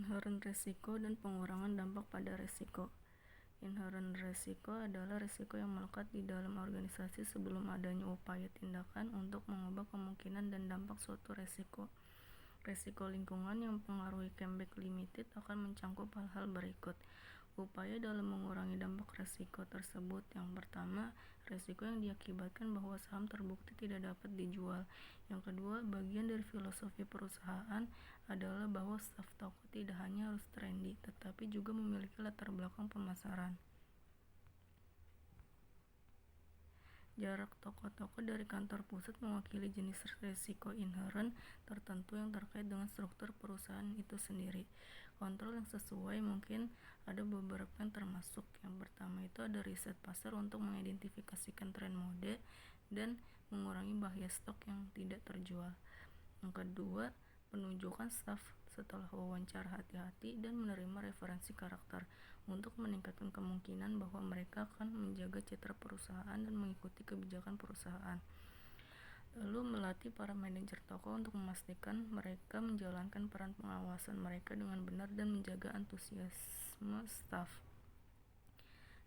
Inherent resiko dan pengurangan dampak pada resiko. Inherent resiko adalah resiko yang melekat di dalam organisasi sebelum adanya upaya tindakan untuk mengubah kemungkinan dan dampak suatu resiko. Resiko lingkungan yang mempengaruhi Comeback Limited akan mencangkup hal-hal berikut. Upaya dalam mengurangi dampak resiko tersebut. Yang pertama, resiko yang diakibatkan bahwa saham terbukti tidak dapat dijual. Yang kedua, bagian dari filosofi perusahaan adalah bahwa staf toko tidak hanya harus trendy, tetapi juga memiliki latar belakang pemasaran. Jarak toko-toko dari kantor pusat mewakili jenis risiko inherent tertentu yang terkait dengan struktur perusahaan itu sendiri. Kontrol yang sesuai mungkin ada beberapa yang termasuk. Yang pertama itu ada riset pasar untuk mengidentifikasikan tren mode dan mengurangi bahaya stok yang tidak terjual. Yang kedua, penunjukan staf setelah wawancara hati-hati dan menerima referensi karakter untuk meningkatkan kemungkinan bahwa mereka akan menjaga citra perusahaan dan mengikuti kebijakan perusahaan. Lalu melatih para manajer toko untuk memastikan mereka menjalankan peran pengawasan mereka dengan benar dan menjaga antusiasme staf.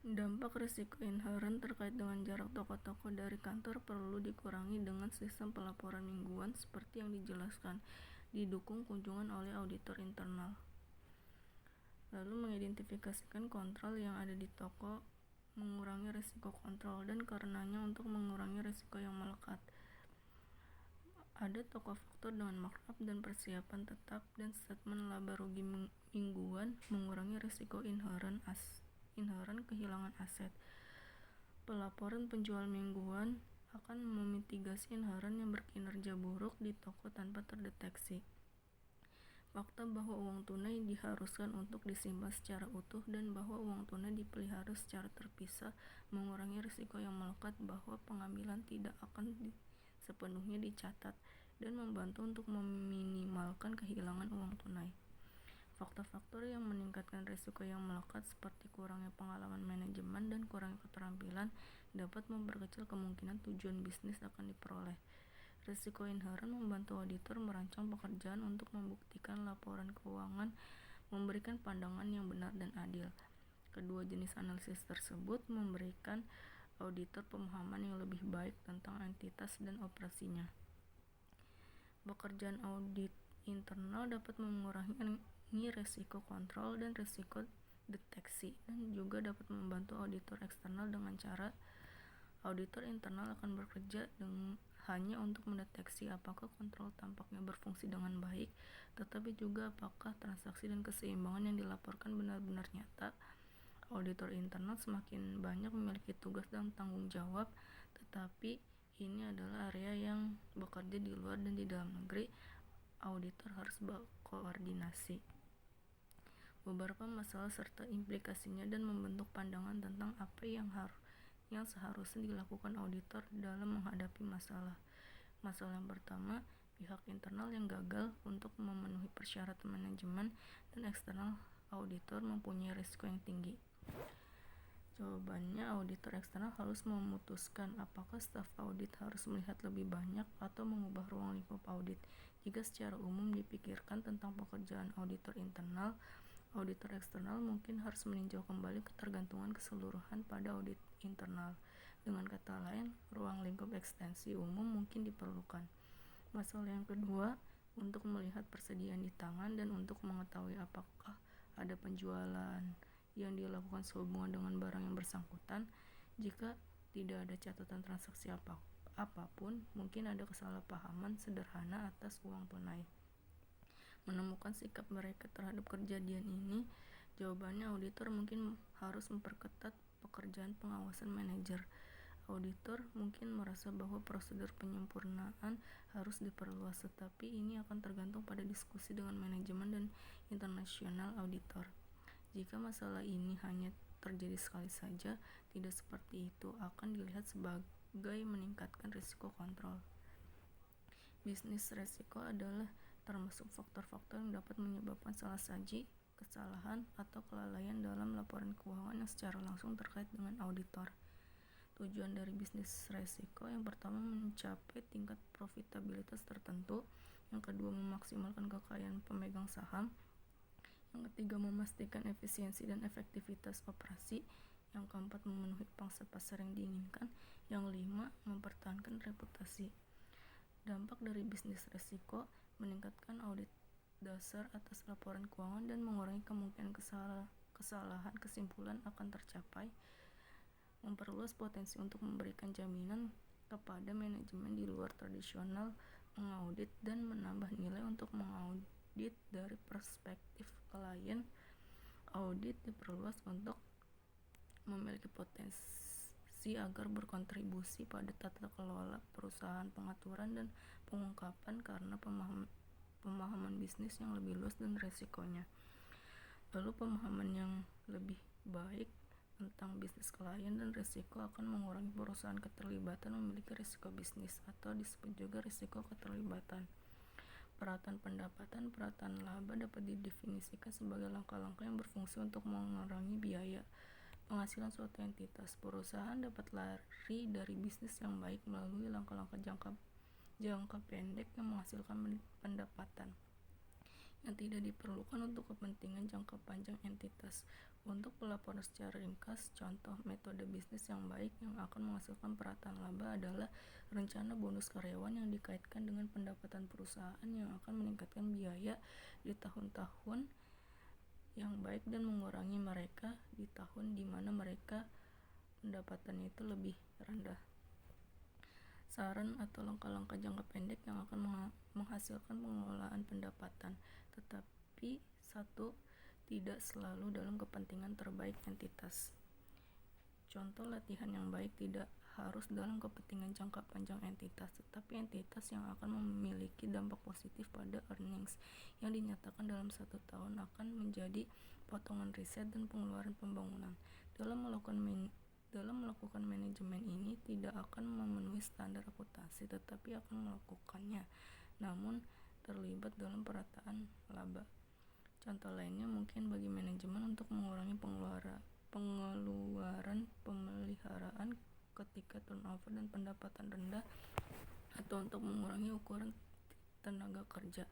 Dampak risiko inherent terkait dengan jarak toko-toko dari kantor perlu dikurangi dengan sistem pelaporan mingguan seperti yang dijelaskan, didukung kunjungan oleh auditor internal. Lalu mengidentifikasikan kontrol yang ada di toko, mengurangi risiko kontrol, dan karenanya untuk mengurangi risiko yang melekat. Ada toko faktor dengan markup dan persiapan tetap dan statement laba rugi mingguan mengurangi risiko inherent kehilangan aset. Pelaporan penjual mingguan akan memitigasi inherent yang berkinerja buruk di toko tanpa terdeteksi. Fakta bahwa uang tunai diharuskan untuk disimpan secara utuh dan bahwa uang tunai dipelihara secara terpisah mengurangi risiko yang melekat bahwa pengambilan tidak akan sepenuhnya dicatat dan membantu untuk meminimalkan kehilangan uang tunai. Faktor-faktor yang meningkatkan risiko yang melekat seperti kurangnya pengalaman manajemen dan kurangnya keterampilan dapat memperkecil kemungkinan tujuan bisnis akan diperoleh. Risiko inherent membantu auditor merancang pekerjaan untuk membuktikan laporan keuangan memberikan pandangan yang benar dan adil. Kedua jenis analisis tersebut memberikan auditor pemahaman yang lebih baik tentang entitas dan operasinya. Pekerjaan audit internal dapat mengurangi risiko kontrol dan risiko deteksi dan juga dapat membantu auditor eksternal dengan cara auditor internal akan bekerja hanya untuk mendeteksi apakah kontrol tampaknya berfungsi dengan baik, tetapi juga apakah transaksi dan keseimbangan yang dilaporkan benar-benar nyata. Auditor internal semakin banyak memiliki tugas dan tanggung jawab, tetapi ini adalah area yang bekerja di luar dan di dalam negeri. Auditor harus berkoordinasi beberapa masalah serta implikasinya dan membentuk pandangan tentang apa yang seharusnya dilakukan auditor dalam menghadapi masalah. Masalah yang pertama, pihak internal yang gagal untuk memenuhi persyaratan manajemen dan eksternal auditor mempunyai risiko yang tinggi. Jawabannya, auditor eksternal harus memutuskan apakah staf audit harus melihat lebih banyak atau mengubah ruang lingkup audit. Jika secara umum dipikirkan tentang pekerjaan auditor internal, auditor eksternal mungkin harus meninjau kembali ketergantungan keseluruhan pada audit internal. Dengan kata lain, ruang lingkup ekstensi umum mungkin diperlukan. Masalah yang kedua, untuk melihat persediaan di tangan dan untuk mengetahui apakah ada penjualan yang dilakukan sehubungan dengan barang yang bersangkutan. Jika tidak ada catatan transaksi apapun, mungkin ada kesalahpahaman sederhana atas uang tunai. Menemukan sikap mereka terhadap kejadian ini, jawabannya auditor mungkin harus memperketat pekerjaan pengawasan manajer. Auditor mungkin merasa bahwa prosedur penyempurnaan harus diperluas, tetapi ini akan tergantung pada diskusi dengan manajemen dan internasional auditor. Jika masalah ini hanya terjadi sekali saja, tidak seperti itu akan dilihat sebagai meningkatkan risiko kontrol. Bisnis risiko adalah termasuk faktor-faktor yang dapat menyebabkan salah saji, kesalahan, atau kelalaian dalam laporan keuangan yang secara langsung terkait dengan auditor. Tujuan dari bisnis risiko yang pertama mencapai tingkat profitabilitas tertentu, yang kedua memaksimalkan kekayaan pemegang saham, Yang ketiga, memastikan efisiensi dan efektivitas operasi. Yang keempat, memenuhi pangsa pasar yang diinginkan. Yang kelima, mempertahankan reputasi. Dampak dari bisnis resiko: meningkatkan audit dasar atas laporan keuangan dan mengurangi kemungkinan kesalahan kesimpulan akan tercapai. Memperluas potensi untuk memberikan jaminan kepada manajemen di luar tradisional mengaudit dan menambah nilai untuk mengaudit dari perspektif klien. Audit diperluas untuk memiliki potensi agar berkontribusi pada tata kelola perusahaan, pengaturan dan pengungkapan karena pemahaman bisnis yang lebih luas dan resikonya. Lalu pemahaman yang lebih baik tentang bisnis klien dan risiko akan mengurangi perusahaan keterlibatan memiliki risiko bisnis, atau disebut juga risiko keterlibatan. Perataan pendapatan, perataan laba dapat didefinisikan sebagai langkah-langkah yang berfungsi untuk mengurangi biaya penghasilan suatu entitas. Perusahaan dapat lari dari bisnis yang baik melalui langkah-langkah jangka pendek yang menghasilkan pendapatan yang tidak diperlukan untuk kepentingan jangka panjang entitas. Untuk pelaporan secara ringkas, contoh metode bisnis yang baik yang akan menghasilkan perataan laba adalah rencana bonus karyawan yang dikaitkan dengan pendapatan perusahaan yang akan meningkatkan biaya di tahun-tahun yang baik dan mengurangi mereka di tahun di mana mereka pendapatannya itu lebih rendah. Saran atau langkah-langkah jangka pendek yang akan menghasilkan pengelolaan pendapatan, tetapi tidak selalu dalam kepentingan terbaik entitas. Contoh latihan yang baik tidak harus dalam kepentingan jangka panjang entitas, tetapi entitas yang akan memiliki dampak positif pada earnings yang dinyatakan dalam 1 tahun akan menjadi potongan riset dan pengeluaran pembangunan. Dalam melakukan manajemen ini tidak akan memenuhi standar akuntansi, tetapi akan melakukannya, namun terlibat dalam perataan laba. Contoh lainnya mungkin bagi manajemen untuk mengurangi pengeluaran pemeliharaan ketika turnover dan pendapatan rendah, atau untuk mengurangi ukuran tenaga kerja.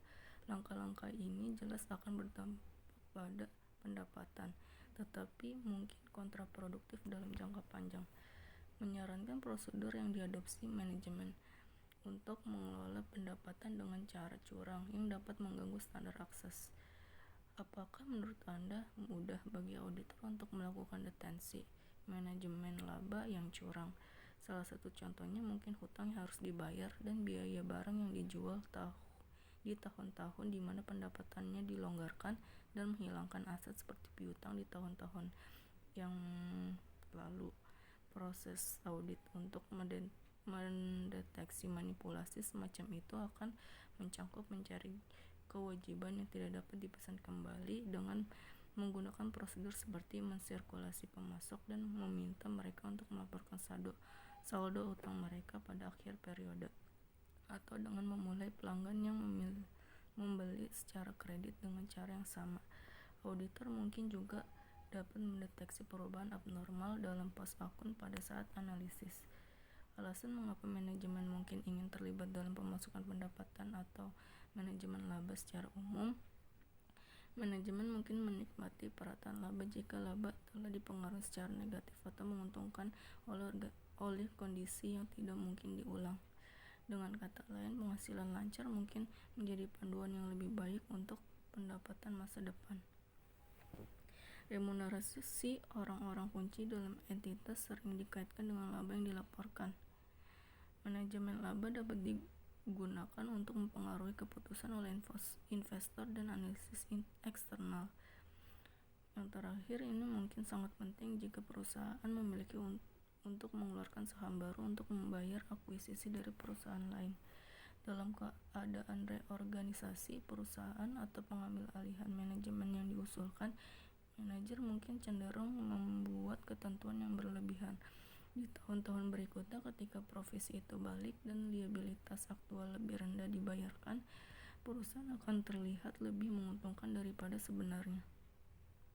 Langkah-langkah ini jelas akan berdampak pada pendapatan, tetapi mungkin kontraproduktif dalam jangka panjang. Menyarankan prosedur yang diadopsi manajemen untuk mengelola pendapatan dengan cara curang yang dapat mengganggu standar akses. Apakah menurut Anda mudah bagi auditor untuk melakukan deteksi manajemen laba yang curang? Salah satu contohnya mungkin hutang yang harus dibayar dan biaya barang yang dijual di tahun-tahun di mana pendapatannya dilonggarkan dan menghilangkan aset seperti piutang di tahun-tahun yang lalu. Proses audit untuk mendeteksi manipulasi semacam itu akan mencakup mencari kewajiban yang tidak dapat dipesan kembali dengan menggunakan prosedur seperti mensirkulasi pemasok dan meminta mereka untuk melaporkan saldo utang mereka pada akhir periode, atau dengan memulai pelanggan yang membeli secara kredit dengan cara yang sama. Auditor mungkin juga dapat mendeteksi perubahan abnormal dalam pos akun pada saat analisis. Alasan mengapa manajemen mungkin ingin terlibat dalam pemasukan pendapatan atau manajemen laba secara umum. Manajemen mungkin menikmati perataan laba jika laba telah dipengaruhi secara negatif atau menguntungkan oleh kondisi yang tidak mungkin diulang. Dengan kata lain, penghasilan lancar mungkin menjadi panduan yang lebih baik untuk pendapatan masa depan. Remunerasi orang-orang kunci dalam entitas sering dikaitkan dengan laba yang dilaporkan. Manajemen laba dapat digunakan untuk mempengaruhi keputusan oleh investor dan analisis eksternal. Yang terakhir ini mungkin sangat penting jika perusahaan memiliki untuk mengeluarkan saham baru untuk membayar akuisisi dari perusahaan lain. Dalam keadaan reorganisasi perusahaan atau pengambil alihan manajemen yang diusulkan, manajer mungkin cenderung membuat ketentuan yang berlebihan. Di tahun-tahun berikutnya, ketika profesi itu balik dan liabilitas aktual lebih rendah dibayarkan, perusahaan akan terlihat lebih menguntungkan daripada sebenarnya.